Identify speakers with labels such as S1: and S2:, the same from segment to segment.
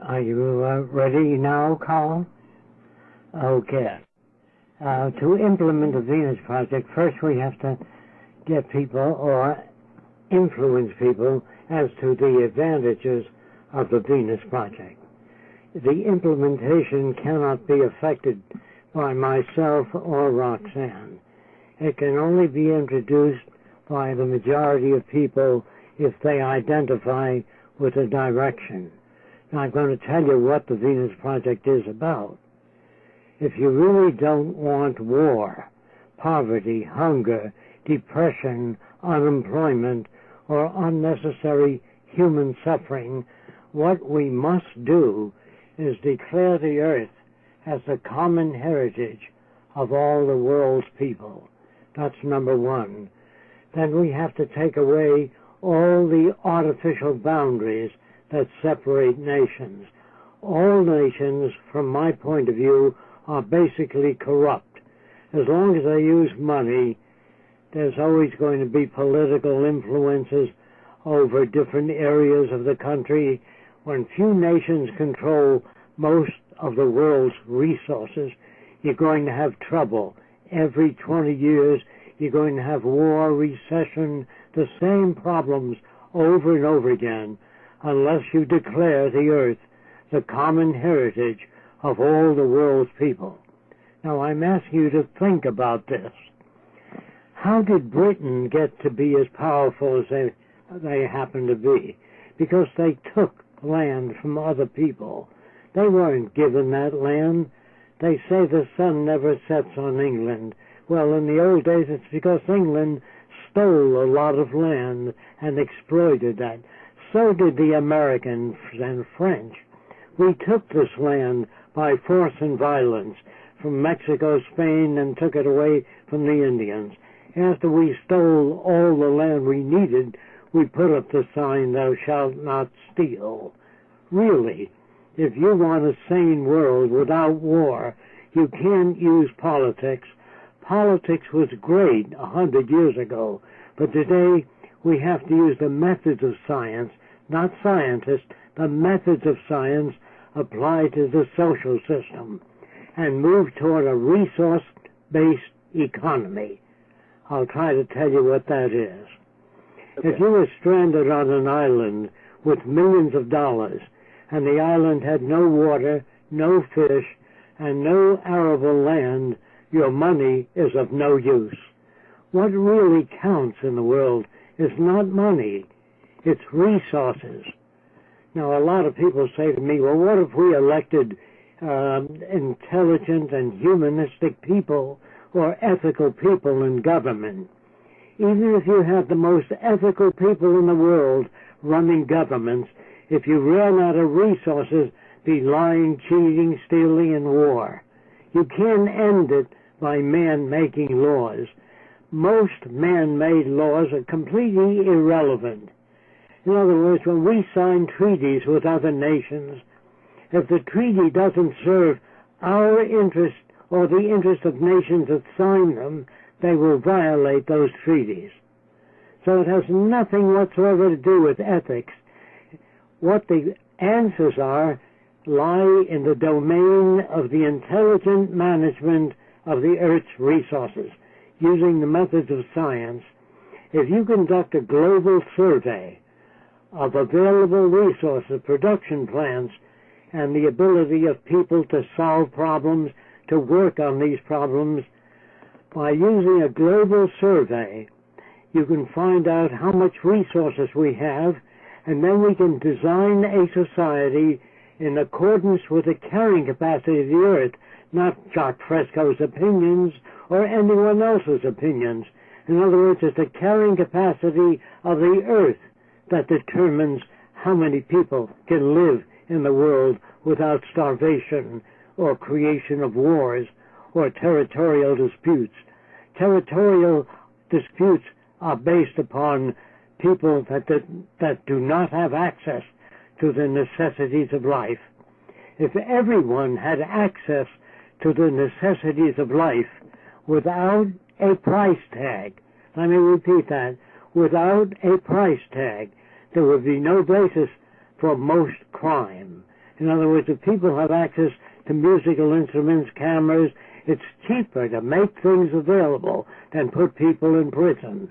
S1: Are you ready now, Carl? Okay. To implement the Venus Project, first we have to get people or influence people as to the advantages of the Venus Project. The implementation cannot be affected by myself or Roxanne. It can only be introduced by the majority of people if they identify with a direction. Now, I'm going to tell you what the Venus Project is about. If you really don't want war, poverty, hunger, depression, unemployment, or unnecessary human suffering, what we must do is declare the earth as the common heritage of all the world's people. That's number one. Then we have to take away all the artificial boundaries that separate nations. All nations, from my point of view, are basically corrupt. As long as they use money, there's always going to be political influences over different areas of the country. When few nations control most of the world's resources, you're going to have trouble. Every 20 years, you're going to have war, recession, the same problems over and over again, unless you declare the earth the common heritage of all the world's people. Now, I'm asking you to think about this. How did Britain get to be as powerful as they happen to be? Because they took land from other people. They weren't given that land. They say the sun never sets on England. Well, in the old days, it's because England stole a lot of land and exploited that. So did the Americans and French. We took this land by force and violence from Mexico, Spain, and took it away from the Indians. After we stole all the land we needed, we put up the sign, "Thou shalt not steal." Really, if you want a sane world without war, you can't use politics. Politics was great 100 years ago, but today we have to use the methods of science, not scientists, the methods of science applied to the social system, and move toward a resource-based economy. I'll try to tell you what that is. Okay. If you were stranded on an island with millions of dollars, and the island had no water, no fish, and no arable land, your money is of no use. What really counts in the world is not money, it's resources. Now, a lot of people say to me, well, what if we elected intelligent and humanistic people or ethical people in government? Even if you have the most ethical people in the world running governments, if you ran out of resources, be lying, cheating, stealing, and war. You can't end it by man making laws. Most man-made laws are completely irrelevant. In other words, when we sign treaties with other nations, if the treaty doesn't serve our interest or the interest of nations that sign them, they will violate those treaties. So it has nothing whatsoever to do with ethics. What the answers are lie in the domain of the intelligent management of the Earth's resources, using the methods of science. If you conduct a global survey of available resources, production plants, and the ability of people to solve problems, to work on these problems, by using a global survey, you can find out how much resources we have, and then we can design a society in accordance with the carrying capacity of the earth, not Jacques Fresco's opinions or anyone else's opinions. In other words, it's the carrying capacity of the earth that determines how many people can live in the world without starvation or creation of wars or territorial disputes. Territorial disputes are based upon people that do not have access to the necessities of life. If everyone had access to the necessities of life without a price tag, let me repeat that, without a price tag, there would be no basis for most crime. In other words, if people have access to musical instruments, cameras, it's cheaper to make things available than put people in prison.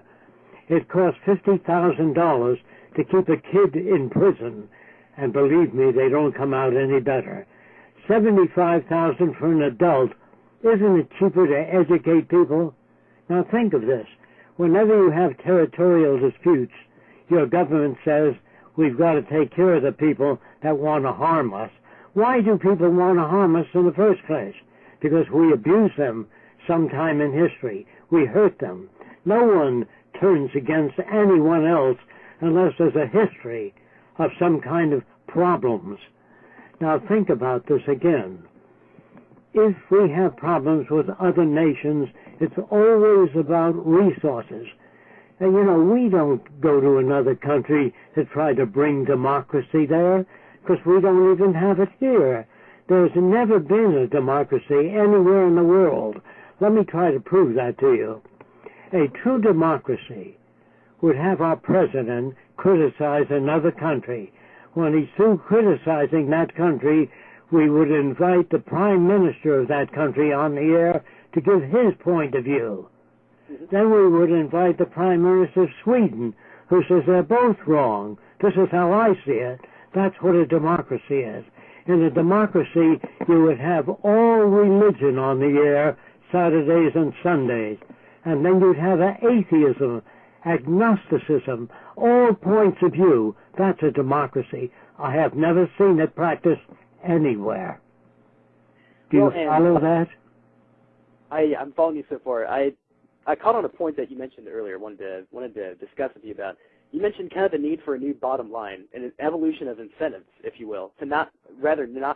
S1: It costs $50,000 to keep a kid in prison, and believe me, they don't come out any better. $75,000 for an adult. Isn't it cheaper to educate people? Now think of this. Whenever you have territorial disputes, your government says, we've got to take care of the people that want to harm us. Why do people want to harm us in the first place? Because we abuse them sometime in history. We hurt them. No one turns against anyone else unless there's a history of some kind of problems. Now think about this again. If we have problems with other nations, it's always about resources. And we don't go to another country to try to bring democracy there, because we don't even have it here. There's never been a democracy anywhere in the world. Let me try to prove that to you. A true democracy would have our president criticize another country. When he's through criticizing that country, we would invite the prime minister of that country on the air to give his point of view. Then we would invite the prime minister of Sweden, who says they're both wrong. This is how I see it. That's what a democracy is. In a democracy, you would have all religion on the air Saturdays and Sundays. And then you'd have atheism, agnosticism, all points of view. That's a democracy. I have never seen it practiced anywhere. Do you follow that?
S2: I'm following you so far. I caught on a point that you mentioned earlier. Wanted to discuss with you about. You mentioned kind of the need for a new bottom line and an evolution of incentives, if you will, to not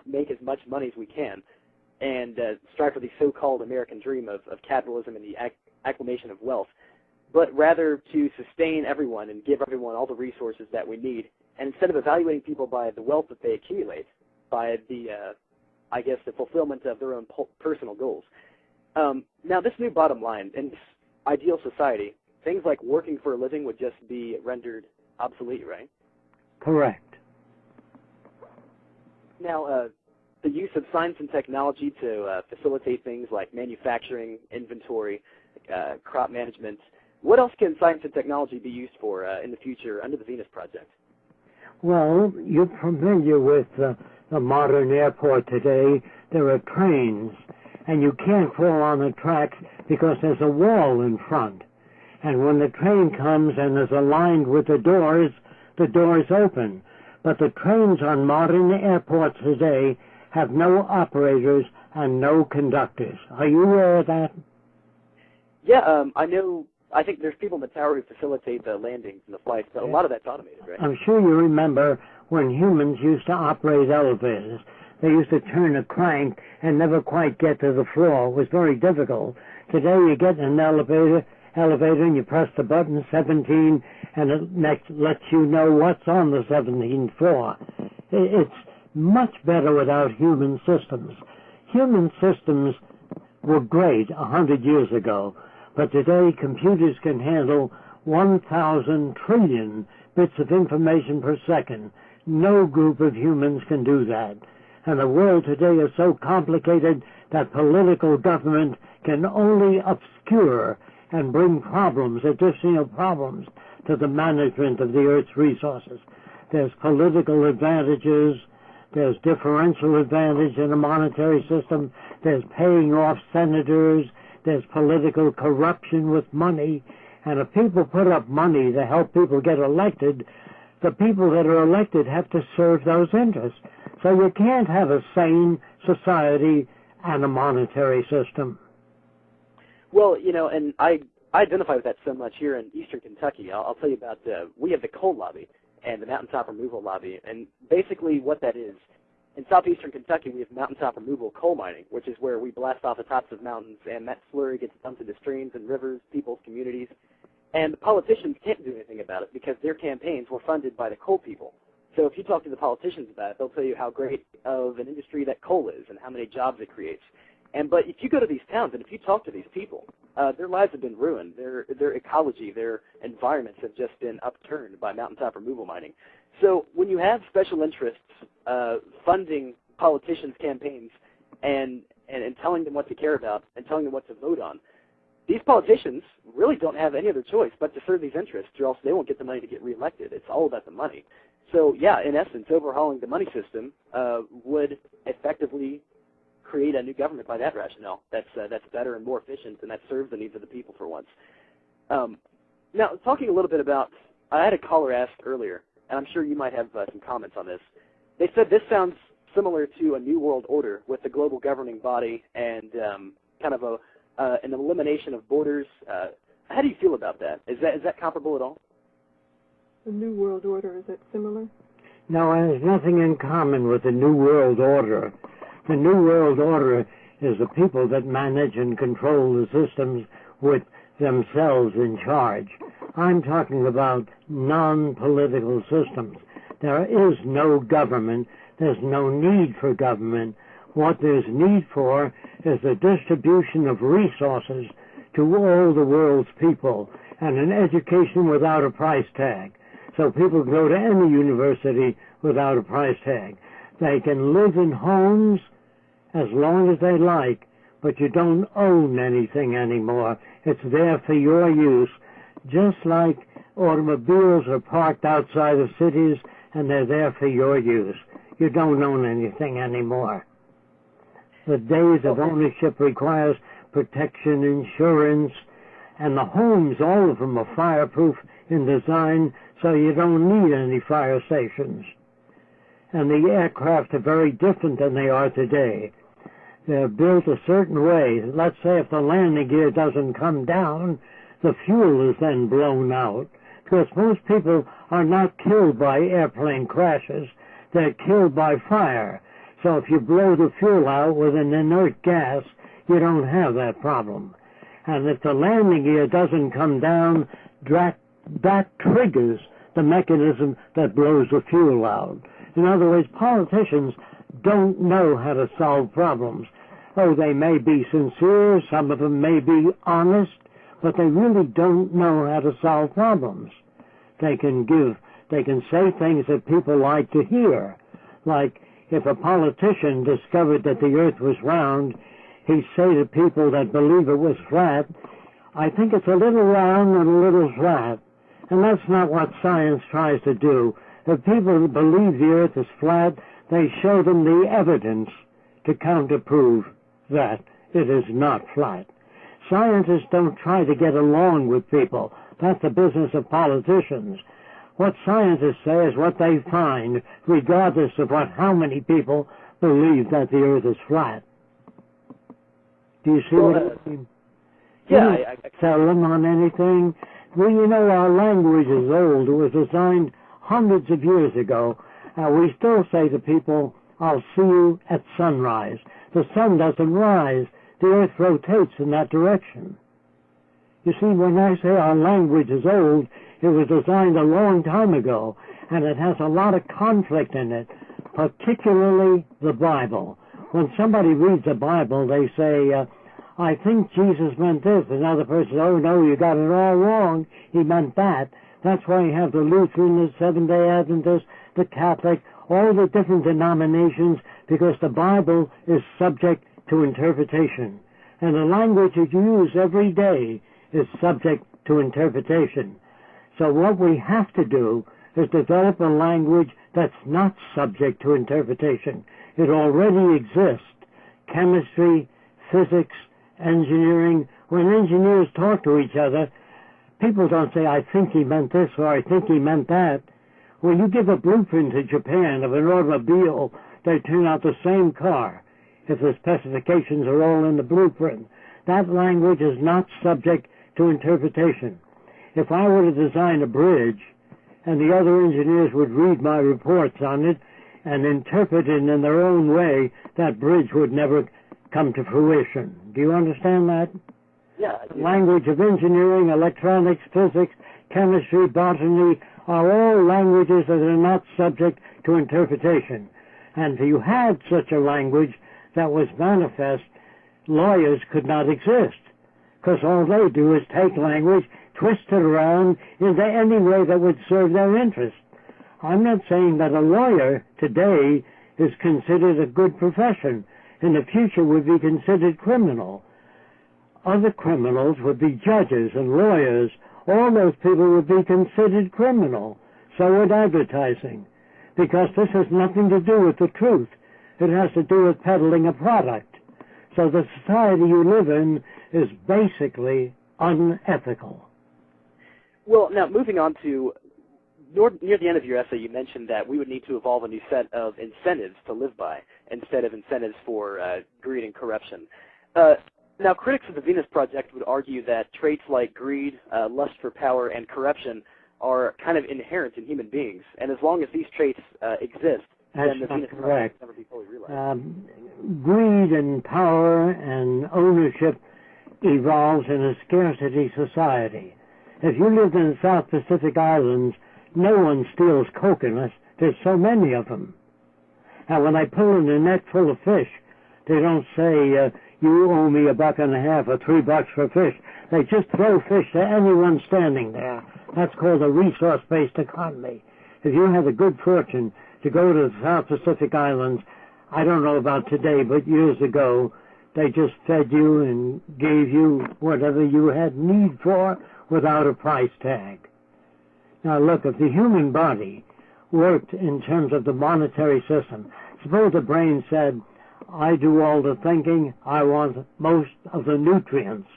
S2: make as much money as we can, and strive for the so-called American dream of capitalism and the acclamation of wealth, but rather to sustain everyone and give everyone all the resources that we need. And instead of evaluating people by the wealth that they accumulate, by the fulfillment of their own personal goals. Now, this new bottom line in this ideal society, things like working for a living would just be rendered obsolete, right?
S1: Correct.
S2: Now, the use of science and technology to facilitate things like manufacturing, inventory, crop management. What else can science and technology be used for in the future under the Venus Project?
S1: Well, you're familiar with the modern airport today. There are trains, and you can't fall on the tracks because there's a wall in front. And when the train comes and is aligned with the doors open. But the trains on modern airports today have no operators and no conductors. Are you aware of that?
S2: Yeah, I know. I think there's people in the tower who facilitate the landings and the flights, but a lot of that's automated, right? I'm
S1: sure you remember when humans used to operate elevators. They used to turn a crank and never quite get to the floor. It was very difficult. Today you get in an elevator and you press the button 17 and it lets you know what's on the 17th floor. It's much better without human systems. Human systems were great 100 years ago, but today computers can handle 1,000 trillion bits of information per second. No group of humans can do that. And the world today is so complicated that political government can only obscure and bring problems, additional problems, to the management of the Earth's resources. There's political advantages, there's differential advantage in a monetary system, there's paying off senators, there's political corruption with money, and if people put up money to help people get elected, the people that are elected have to serve those interests. So you can't have a sane society and a monetary system.
S2: Well, and I identify with that so much here in eastern Kentucky. I'll tell you about, we have the coal lobby and the mountaintop removal lobby, and basically what that is, in southeastern Kentucky we have mountaintop removal coal mining, which is where we blast off the tops of mountains, and that slurry gets dumped into streams and rivers, people's communities, and the politicians can't do anything about it because their campaigns were funded by the coal people. So if you talk to the politicians about it, they'll tell you how great of an industry that coal is and how many jobs it creates. But if you go to these towns and if you talk to these people, their lives have been ruined. Their ecology, their environments have just been upturned by mountaintop removal mining. So when you have special interests funding politicians' campaigns and telling them what to care about and telling them what to vote on, these politicians really don't have any other choice but to serve these interests, or else they won't get the money to get reelected. It's all about the money. So, yeah, in essence, overhauling the money system would effectively create a new government by that rationale. That's better and more efficient, and that serves the needs of the people for once. Now, talking a little bit about, I had a caller ask earlier, and I'm sure you might have some comments on this. They said this sounds similar to a New World Order with the global governing body and kind of an elimination of borders. How do you feel about that? Is that comparable at all?
S3: The New World Order, is it similar?
S1: No, it has nothing in common with the New World Order. The New World Order is the people that manage and control the systems with themselves in charge. I'm talking about non-political systems. There is no government. There's no need for government. What there's need for is the distribution of resources to all the world's people and an education without a price tag. So people go to any university without a price tag. They can live in homes as long as they like, but you don't own anything anymore. It's there for your use, just like automobiles are parked outside of cities and they're there for your use. You don't own anything anymore. The days of ownership requires protection, insurance, and the homes, all of them are fireproof in design, so you don't need any fire stations. And the aircraft are very different than they are today. They're built a certain way. Let's say if the landing gear doesn't come down, the fuel is then blown out. Because most people are not killed by airplane crashes. They're killed by fire. So if you blow the fuel out with an inert gas, you don't have that problem. And if the landing gear doesn't come down, that triggers the mechanism that blows the fuel out. In other words, politicians don't know how to solve problems. Oh, they may be sincere, some of them may be honest, but they really don't know how to solve problems. They can say things that people like to hear. Like, if a politician discovered that the earth was round, he'd say to people that believe it was flat, I think it's a little round and a little flat. And that's not what science tries to do. If people believe the earth is flat, they show them the evidence to counterprove that it is not flat. Scientists don't try to get along with people. That's the business of politicians. What scientists say is what they find, regardless of how many people believe that the earth is flat. Do you see what I mean?
S2: Yeah, I
S1: sell them on anything. Well, you know, our language is old. It was designed hundreds of years ago. We still say to people, I'll see you at sunrise. The sun doesn't rise. The earth rotates in that direction. You see, when I say our language is old, it was designed a long time ago, and it has a lot of conflict in it, particularly the Bible. When somebody reads the Bible, they say, I think Jesus meant this. Another person says, oh, no, you got it all wrong. He meant that. That's why you have the Lutheran, the Seventh-day Adventist, the Catholic, all the different denominations, because the Bible is subject to interpretation. And the language that you use every day is subject to interpretation. So what we have to do is develop a language that's not subject to interpretation. It already exists. Chemistry, physics, engineering. When engineers talk to each other, people don't say, I think he meant this or I think he meant that. When you give a blueprint to Japan of an automobile, they turn out the same car if the specifications are all in the blueprint. That language is not subject to interpretation. If I were to design a bridge and the other engineers would read my reports on it and interpret it in their own way, that bridge would never come to fruition. Do you understand that?
S2: Yeah.
S1: The language of engineering, electronics, physics, chemistry, botany are all languages that are not subject to interpretation. And if you had such a language that was manifest, lawyers could not exist, because all they do is take language, twist it around into any way that would serve their interest. I'm not saying that a lawyer today is considered a good profession. In the future would be considered criminal. Other criminals would be judges and lawyers. All those people would be considered criminal. So would advertising. Because this has nothing to do with the truth. It has to do with peddling a product. So the society you live in is basically unethical.
S2: Well, now moving on to near the end of your essay, you mentioned that we would need to evolve a new set of incentives to live by instead of incentives for greed and corruption. Now, critics of the Venus Project would argue that traits like greed, lust for power, and corruption are kind of inherent in human beings, and as long as these traits exist, then the Venus Project will never be fully realized.
S1: Greed and power and ownership evolves in a scarcity society. If you lived in the South Pacific Islands, no one steals coconuts. There's so many of them. And when they pull in a net full of fish, they don't say, you owe me $1.50 or $3 for fish. They just throw fish to anyone standing there. That's called a resource-based economy. If you had the good fortune to go to the South Pacific Islands, I don't know about today, but years ago, they just fed you and gave you whatever you had need for without a price tag. Now look, if the human body worked in terms of the monetary system, suppose the brain said, I do all the thinking, I want most of the nutrients.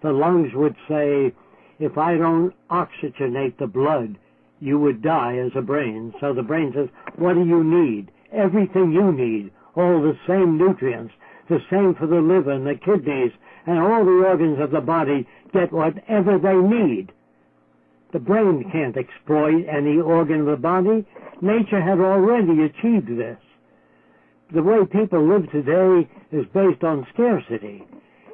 S1: The lungs would say, if I don't oxygenate the blood, you would die as a brain. So the brain says, what do you need? Everything you need, all the same nutrients, the same for the liver and the kidneys, and all the organs of the body get whatever they need. The brain can't exploit any organ of the body. Nature had already achieved this. The way people live today is based on scarcity,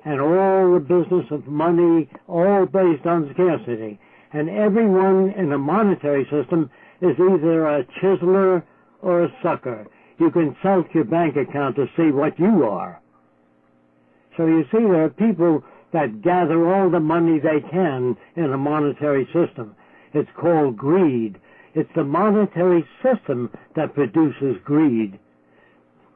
S1: and all the business of money, all based on scarcity. And everyone in the monetary system is either a chiseler or a sucker. You can consult your bank account to see what you are. So you see, there are people that gather all the money they can in a monetary system. It's called greed. It's the monetary system that produces greed.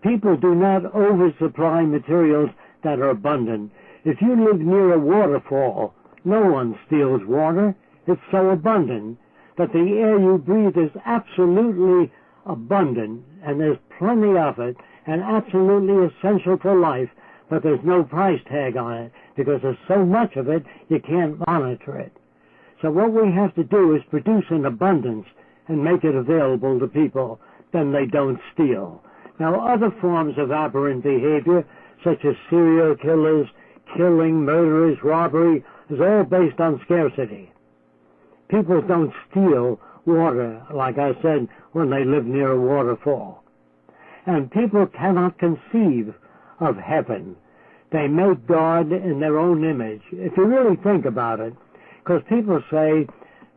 S1: People do not oversupply materials that are abundant. If you live near a waterfall, no one steals water. It's so abundant that the air you breathe is absolutely abundant, and there's plenty of it, and absolutely essential for life, but there's no price tag on it, because there's so much of it, you can't monitor it. So what we have to do is produce an abundance and make it available to people, then they don't steal. Now, other forms of aberrant behavior, such as serial killers, killing, murderers, robbery, is all based on scarcity. People don't steal water, like I said, when they live near a waterfall. And people cannot conceive of heaven. They make God in their own image. If you really think about it, because people say,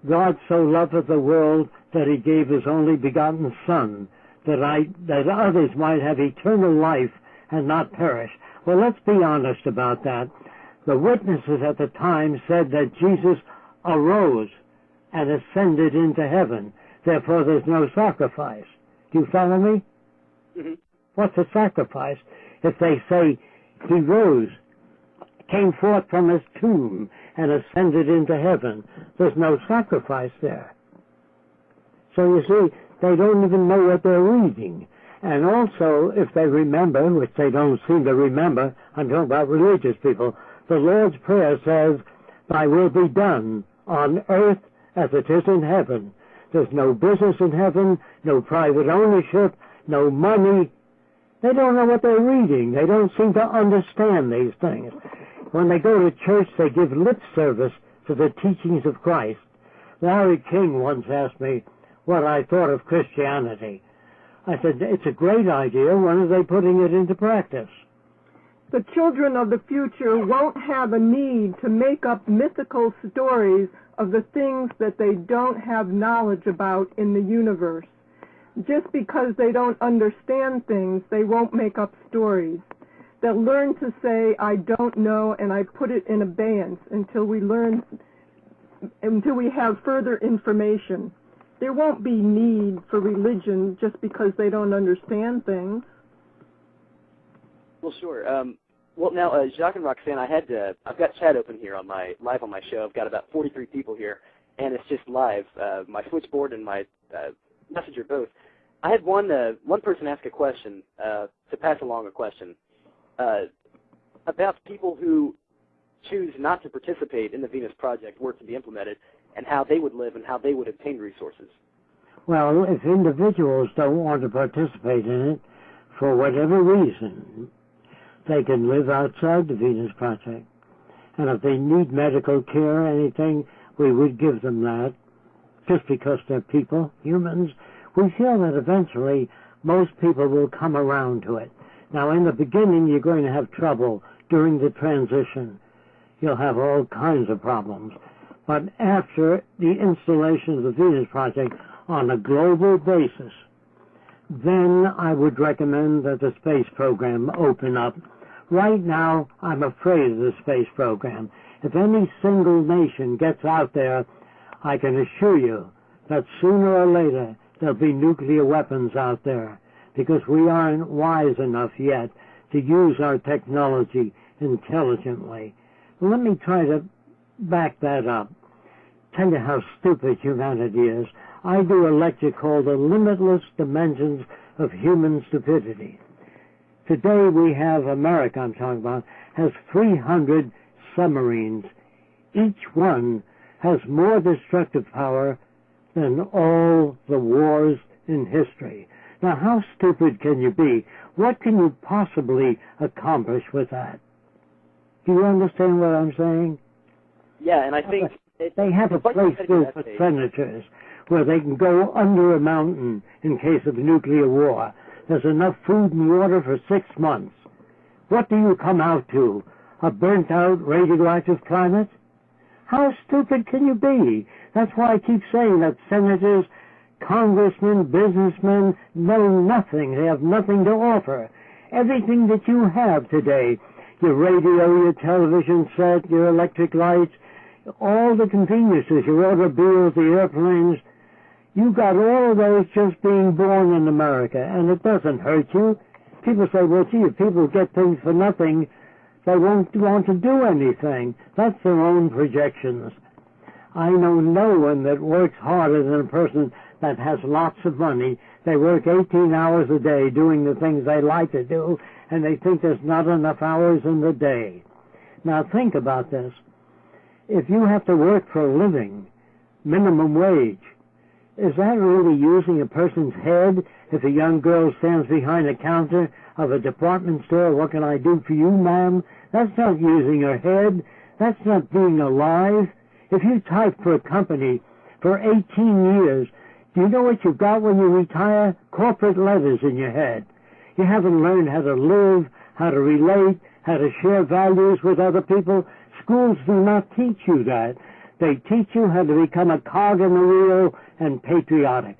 S1: God so loveth the world that he gave his only begotten Son, that others might have eternal life and not perish. Well, let's be honest about that. The witnesses at the time said that Jesus arose and ascended into heaven. Therefore, there's no sacrifice. Do you follow me?
S2: Mm-hmm.
S1: What's a sacrifice? If they say he rose, came forth from his tomb, and ascended into heaven, there's no sacrifice there. So you see, they don't even know what they're reading. And also, if they remember, which they don't seem to remember, I'm talking about religious people, the Lord's Prayer says, thy will be done on earth as it is in heaven. There's no business in heaven, no private ownership, no money. They don't know what they're reading. They don't seem to understand these things. When they go to church, they give lip service to the teachings of Christ. Larry King once asked me what I thought of Christianity. I said, it's a great idea. When are they putting it into practice?
S3: The children of the future won't have a need to make up mythical stories of the things that they don't have knowledge about in the universe. Just because they don't understand things, they won't make up stories. They'll learn to say, I don't know, and I put it in abeyance until we have further information. there won't be need for religion just because they don't understand things.
S2: Well, sure. Well, now, Jacques and Roxanne, I've got chat open here live on my show. I've got about 43 people here, and it's just live. My switchboard and my messenger both. I had one person ask a question, to pass along a question, about people who choose not to participate in the Venus Project were to be implemented, and how they would live and how they would obtain resources.
S1: Well, if individuals don't want to participate in it, for whatever reason, they can live outside the Venus Project. And if they need medical care or anything, we would give them that, just because they're people, humans. We feel that eventually most people will come around to it. Now, in the beginning, you're going to have trouble during the transition. You'll have all kinds of problems. But after the installation of the Venus Project on a global basis, then I would recommend that the space program open up. Right now, I'm afraid of the space program. If any single nation gets out there, I can assure you that sooner or later there'll be nuclear weapons out there, because we aren't wise enough yet to use our technology intelligently. Let me try to back that up. Tell you how stupid humanity is. I do a lecture called The Limitless Dimensions of Human Stupidity. Today we have, America I'm talking about, has 300 submarines. Each one has more destructive power than all the wars in history. Now, how stupid can you be? What can you possibly accomplish with that? Do you understand what I'm saying?
S2: Yeah, and I think
S1: they have a place built for senators where they can go under a mountain in case of nuclear war. There's enough food and water for 6 months. What do you come out to? A burnt-out radioactive planet? How stupid can you be? That's why I keep saying that senators, congressmen, businessmen know nothing. They have nothing to offer. Everything that you have today, your radio, your television set, your electric lights, all the conveniences, your automobiles, the airplanes, you got all of those just being born in America, and it doesn't hurt you. People say, well, gee, if people get things for nothing, they won't want to do anything. That's their own projections. I know no one that works harder than a person that has lots of money. They work 18 hours a day doing the things they like to do, and they think there's not enough hours in the day. Now think about this. If you have to work for a living, minimum wage, is that really using a person's head? If a young girl stands behind a counter of a department store, what can I do for you, ma'am? That's not using her head. That's not being alive. If you type for a company for 18 years, do you know what you've got when you retire? Corporate letters in your head. You haven't learned how to live, how to relate, how to share values with other people. Schools do not teach you that. They teach you how to become a cog in the wheel and patriotic.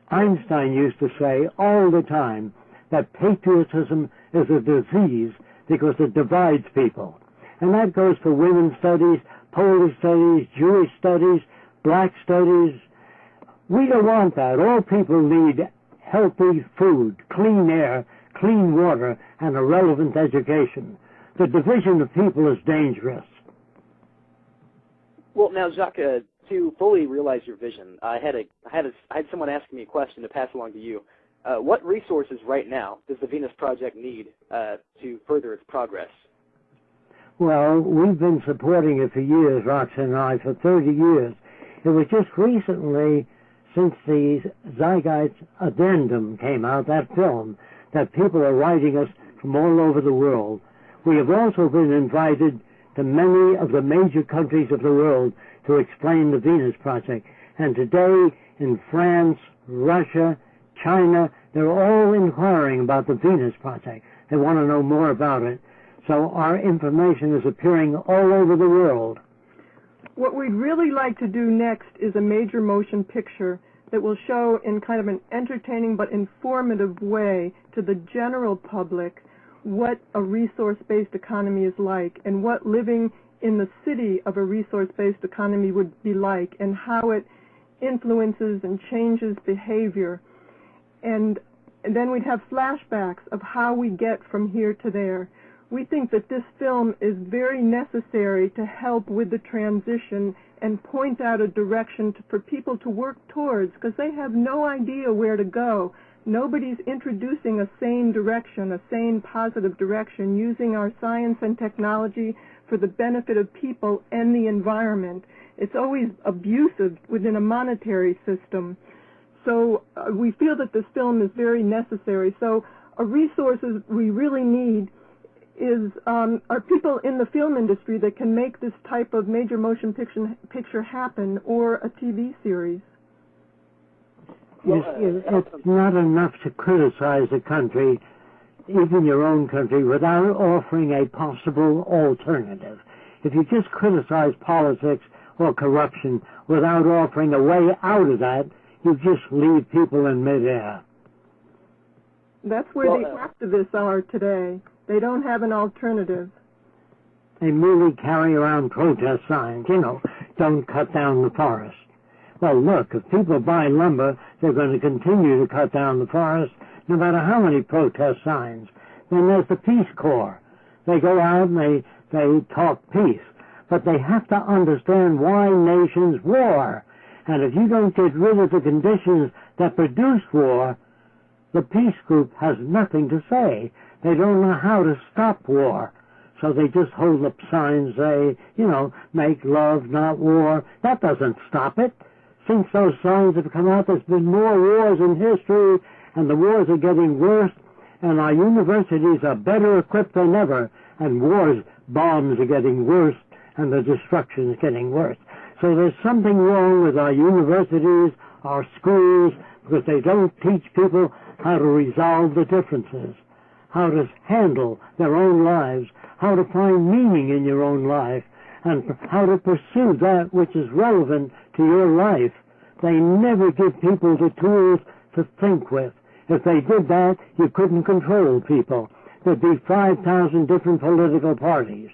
S1: Einstein used to say all the time that patriotism is a disease because it divides people. And that goes for women's studies, Polish studies, Jewish studies, black studies. We don't want that. All people need healthy food, clean air, clean water, and a relevant education. The division of people is dangerous.
S2: Well, now, Jacques, to fully realize your vision, I had someone asking me a question to pass along to you. What resources right now does the Venus Project need to further its progress?
S1: Well, we've been supporting it for years, Roxanne and I, for 30 years. It was just recently, since the Zeitgeist Addendum came out, that film, that people are writing us from all over the world. We have also been invited to many of the major countries of the world to explain the Venus Project. And today, in France, Russia, China, they're all inquiring about the Venus Project. They want to know more about it. So our information is appearing all over the world.
S3: What we'd really like to do next is a major motion picture that will show in kind of an entertaining but informative way to the general public what a resource-based economy is like and what living in the city of a resource-based economy would be like and how it influences and changes behavior. And then we'd have flashbacks of how we get from here to there. We think that this film is very necessary to help with the transition and point out a direction for people to work towards, because they have no idea where to go. Nobody's introducing a sane direction, a sane positive direction, using our science and technology for the benefit of people and the environment. It's always abusive within a monetary system. So we feel that this film is very necessary. So resources we really need are people in the film industry that can make this type of major motion picture happen, or a TV series.
S1: It's not enough to criticize a country, even your own country, without offering a possible alternative. If you just criticize politics or corruption without offering a way out of that, you just leave people in midair.
S3: That's where the activists are today. They don't have an alternative.
S1: They merely carry around protest signs, don't cut down the forest. Well, look, if people buy lumber, they're going to continue to cut down the forest, no matter how many protest signs. Then there's the Peace Corps. They go out and they talk peace. But they have to understand why nations war. And if you don't get rid of the conditions that produce war, the peace group has nothing to say. They don't know how to stop war. So they just hold up signs, say, make love, not war. That doesn't stop it. Since those signs have come out, there's been more wars in history, and the wars are getting worse, and our universities are better equipped than ever, and bombs are getting worse, and the destruction is getting worse. So there's something wrong with our universities, our schools, because they don't teach people how to resolve the differences, how to handle their own lives, how to find meaning in your own life, and how to pursue that which is relevant to your life. They never give people the tools to think with. If they did that, you couldn't control people. There'd be 5,000 different political parties.